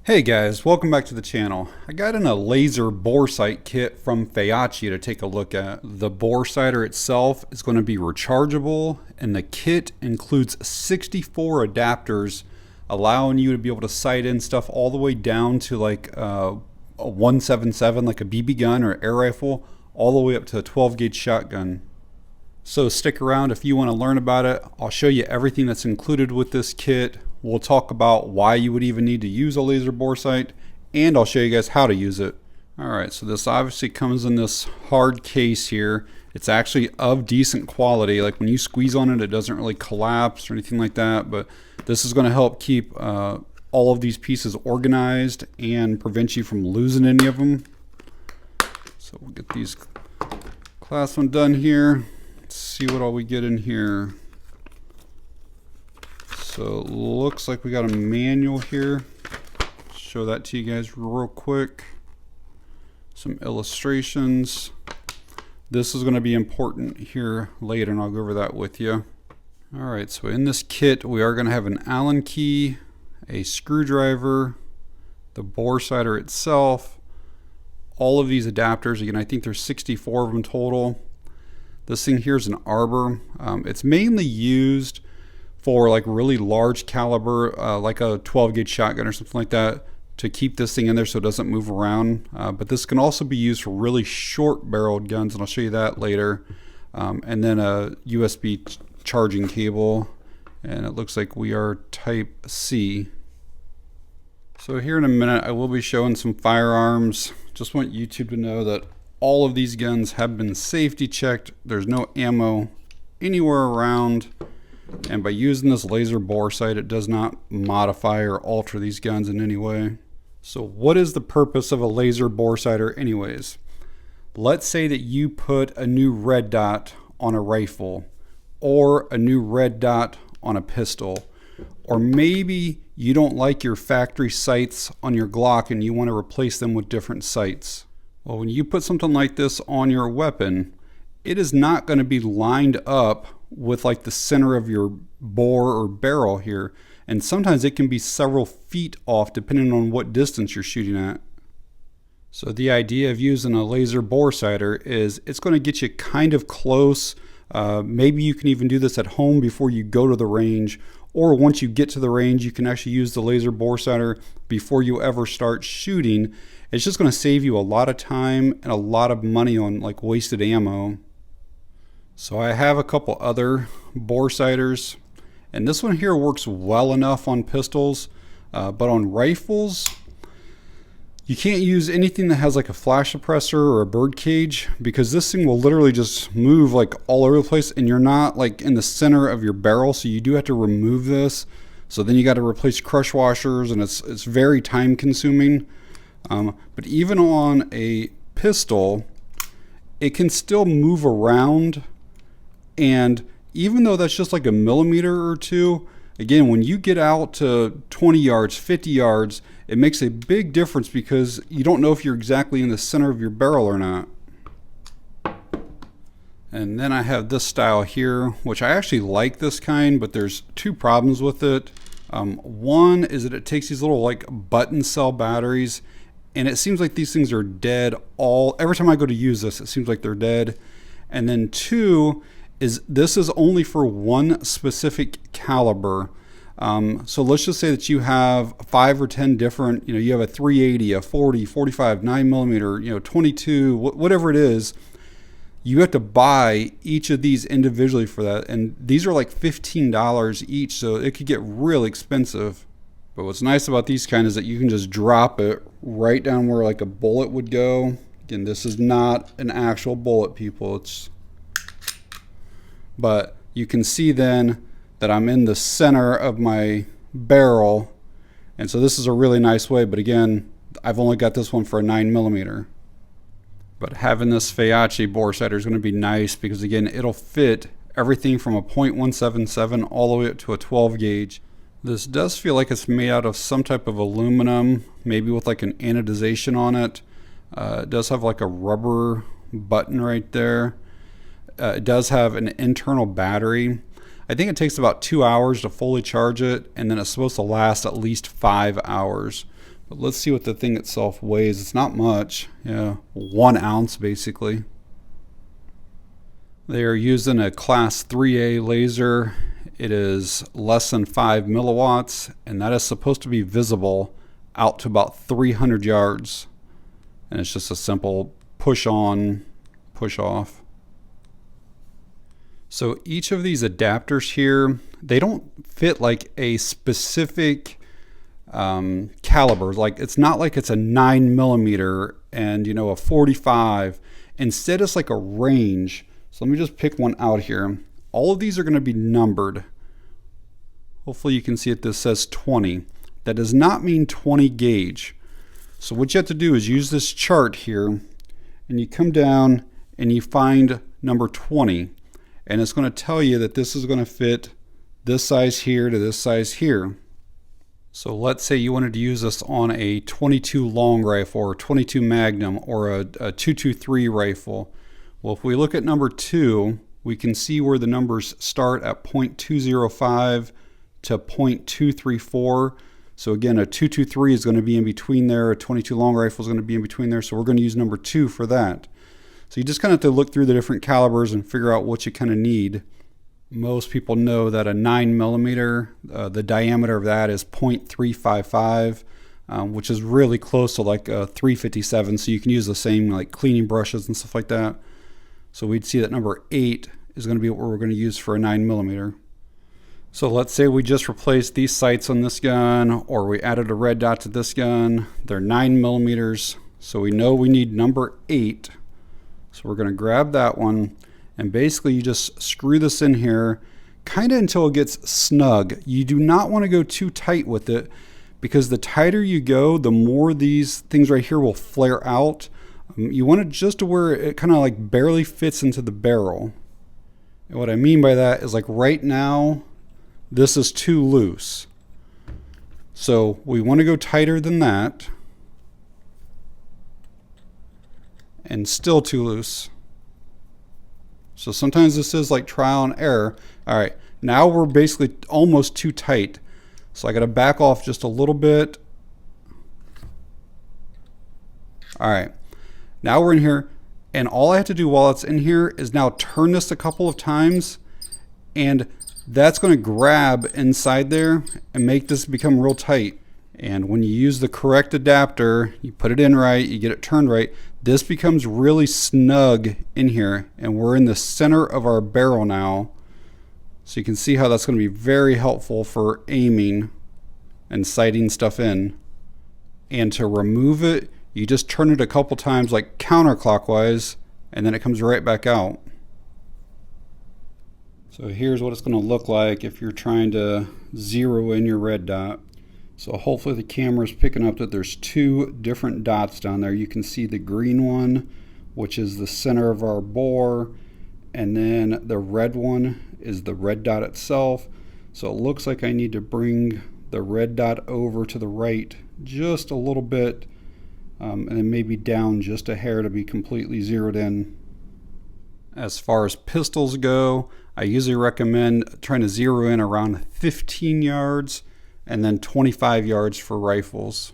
Hey guys, welcome back to the channel. I got in a laser bore sight kit from Feyachi to take a look at. The bore sighter itself is going to be rechargeable, and the kit includes 64 adapters, allowing you to be able to sight in stuff all the way down to like a 177, like a BB gun or air rifle, all the way up to a 12 gauge shotgun. So stick around if you want to learn about it. I'll show you everything that's included with this kit. We'll talk about why you would even need to use a laser bore sight, and I'll show you guys how to use it. Alright, so this obviously comes in this hard case here. It's actually of decent quality. Like when you squeeze on it, it doesn't really collapse or anything like that, but this is going to help keep all of these pieces organized and prevent you from losing any of them. So we'll get these class one done here. Let's see what all we get in here. So it looks like we got a manual here. Show that to you guys real quick. Some illustrations. This is going to be important here later, and I'll go over that with you. Alright, so in this kit we are going to have an Allen key, a screwdriver, the bore sighter itself, all of these adapters. Again, I think there's 64 of them total. This thing here is an arbor. It's mainly used for like really large caliber, like a 12 gauge shotgun or something like that, to keep this thing in there so it doesn't move around. But this can also be used for really short barreled guns, and I'll show you that later. And then a USB charging cable, and it looks like we are type C. So here in a minute I will be showing some firearms. Just want YouTube to know that all of these guns have been safety checked. There's no ammo anywhere around. And by using this laser bore sight, it does not modify or alter these guns in any way. So what is the purpose of a laser bore sighter anyways? Let's say that you put a new red dot on a rifle, or a new red dot on a pistol, or maybe you don't like your factory sights on your Glock and you want to replace them with different sights. Well, when you put something like this on your weapon, it is not going to be lined up with like the center of your bore or barrel here, and sometimes it can be several feet off depending on what distance you're shooting at. So the idea of using a laser bore sighter is it's going to get you kind of close. Maybe you can even do this at home before you go to the range, or once you get to the range you can actually use the laser bore sighter before you ever start shooting. It's just going to save you a lot of time and a lot of money on like wasted ammo. So I have a couple other bore sighters, and this one here works well enough on pistols, but on rifles you can't use anything that has like a flash suppressor or a bird cage, because this thing will literally just move like all over the place, and you're not like in the center of your barrel, so you do have to remove this. So then you got to replace crush washers, and it's very time consuming. But even on a pistol it can still move around. And even though that's just like a millimeter or two, again, when you get out to 20 yards, 50 yards, it makes a big difference because you don't know if you're exactly in the center of your barrel or not. And then I have this style here, which I actually like this kind, but there's two problems with it. One is that it takes these little like button cell batteries, and it seems like these things are dead every time I go to use this, it seems like they're dead. And then two is this is only for one specific caliber. So let's just say that you have 5 or 10 different, you have a 380, a 40, 45, 9mm, 22, whatever it is. You have to buy each of these individually for that, and these are like $15 each, so it could get real expensive. But what's nice about these kind is that you can just drop it right down where like a bullet would go. Again, this is not an actual bullet, people. But you can see then that I'm in the center of my barrel, and so this is a really nice way. But again, I've only got this one for a 9mm. But having this Feyachi bore sighter is going to be nice because again, it'll fit everything from a .177 all the way up to a 12 gauge. This does feel like it's made out of some type of aluminum, maybe with like an anodization on it. It does have like a rubber button right there. It does have an internal battery. I think it takes about 2 hours to fully charge it, and then it's supposed to last at least 5 hours. But let's see what the thing itself weighs. It's not much. Yeah, 1 ounce basically. They are using a class 3A laser. It is less than 5 milliwatts, and that is supposed to be visible out to about 300 yards. And it's just a simple push on, push off. So each of these adapters here, they don't fit like a specific caliber. Like it's not like it's a 9mm and a 45. Instead, it's like a range. So let me just pick one out here. All of these are going to be numbered. Hopefully you can see it. This says 20. That does not mean 20 gauge. So what you have to do is use this chart here, and you come down and you find number 20. And it's going to tell you that this is going to fit this size here to this size here. So let's say you wanted to use this on a 22 long rifle or 22 Magnum or a 223 rifle. Well, if we look at number 2, we can see where the numbers start at 0.205 to 0.234. So again, a 223 is going to be in between there. A 22 long rifle is going to be in between there. So we're going to use number 2 for that. So you just kind of have to look through the different calibers and figure out what you kind of need. Most people know that a 9mm, the diameter of that is 0.355, which is really close to like a 357. So you can use the same like cleaning brushes and stuff like that. So we'd see that number 8 is going to be what we're going to use for a 9mm. So let's say we just replaced these sights on this gun, or we added a red dot to this gun. They're 9mm. So we know we need number 8. So we're going to grab that one, and basically you just screw this in here kind of until it gets snug. You do not want to go too tight with it, because the tighter you go, the more these things right here will flare out. You want it just to where it kind of like barely fits into the barrel. And what I mean by that is like right now, this is too loose. So we want to go tighter than that. And still too loose. So sometimes this is like trial and error. All right, now we're basically almost too tight. So I got to back off just a little bit. All right, now we're in here, and all I have to do while it's in here is now turn this a couple of times, and that's going to grab inside there and make this become real tight. And when you use the correct adapter, you put it in right, you get it turned right, this becomes really snug in here, and we're in the center of our barrel now. So you can see how that's going to be very helpful for aiming and sighting stuff in. And to remove it, you just turn it a couple times like counterclockwise, and then it comes right back out. So here's what it's going to look like if you're trying to zero in your red dot. So hopefully the camera's picking up that there's 2 different dots down there. You can see the green one, which is the center of our bore, and then the red one is the red dot itself. So it looks like I need to bring the red dot over to the right just a little bit, and then maybe down just a hair to be completely zeroed in. As far as pistols go, I usually recommend trying to zero in around 15 yards and then 25 yards for rifles.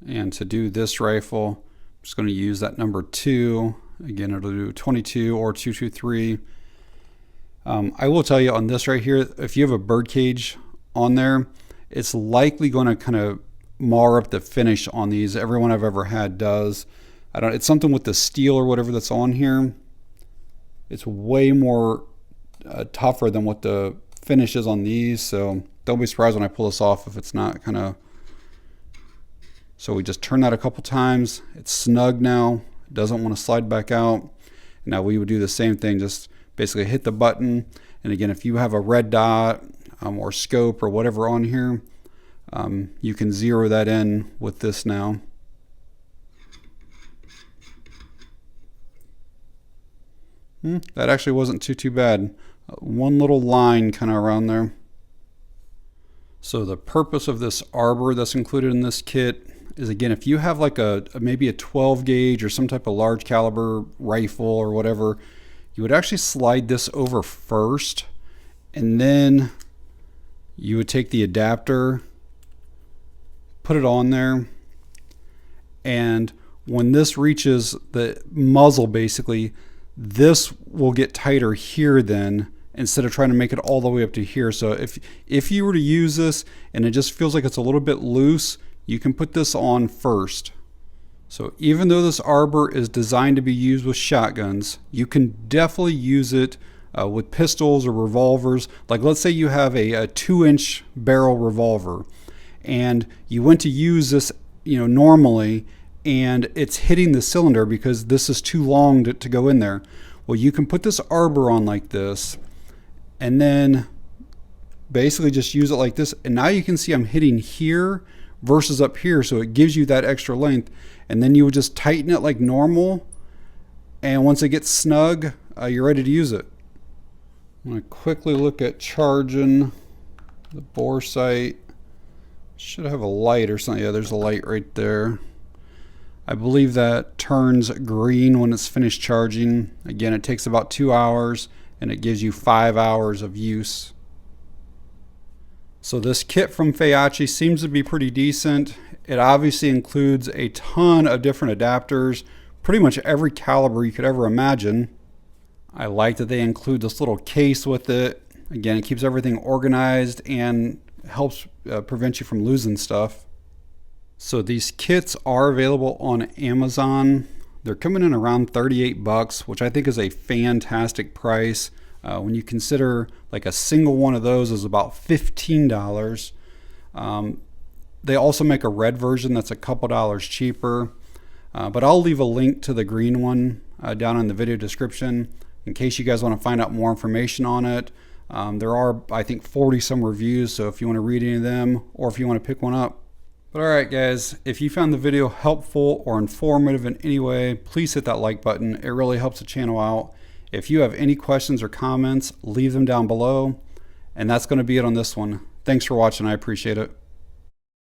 And to do this rifle, I'm just going to use that number 2. Again, it'll do 22 or 223. I will tell you on this right here, if you have a bird cage on there, it's likely going to kind of mar up the finish on these. Everyone I've ever had does. It's something with the steel or whatever that's on here. It's way more tougher than what the finish is on these, so don't be surprised when I pull this off if it's not kind of. So we just turn that a couple times. It's snug now. It doesn't want to slide back out. Now we would do the same thing, just basically hit the button. And again, if you have a red dot or scope or whatever on here, you can zero that in with this now. That actually wasn't too bad. One little line kind of around there. So the purpose of this arbor that's included in this kit is, again, if you have like maybe a 12 gauge or some type of large caliber rifle or whatever, you would actually slide this over first, and then you would take the adapter, put it on there, And when this reaches the muzzle, basically, this will get tighter here then, instead of trying to make it all the way up to here. So if you were to use this and it just feels like it's a little bit loose, you can put this on first. So even though this arbor is designed to be used with shotguns, you can definitely use it with pistols or revolvers. Like let's say you have a 2-inch barrel revolver and you went to use this, normally, and it's hitting the cylinder because this is too long to go in there. Well, you can put this arbor on like this and then basically just use it like this. And now you can see I'm hitting here versus up here. So it gives you that extra length. And then you would just tighten it like normal. And once it gets snug, you're ready to use it. I'm going to quickly look at charging the bore sight. Should have a light or something. Yeah, there's a light right there. I believe that turns green when it's finished charging. Again, it takes about 2 hours and it gives you 5 hours of use. So this kit from Feyachi seems to be pretty decent. It obviously includes a ton of different adapters, pretty much every caliber you could ever imagine. I like that they include this little case with it. Again, it keeps everything organized and helps prevent you from losing stuff. So these kits are available on Amazon. They're coming in around 38 bucks, which I think is a fantastic price. When you consider like a single one of those is about $15. They also make a red version that's a couple dollars cheaper. But I'll leave a link to the green one down in the video description in case you guys want to find out more information on it. There are, I think, 40 some reviews, so if you want to read any of them or if you want to pick one up. But alright guys, if you found the video helpful or informative in any way, please hit that like button. It really helps the channel out. If you have any questions or comments, leave them down below. And that's going to be it on this one. Thanks for watching. I appreciate it.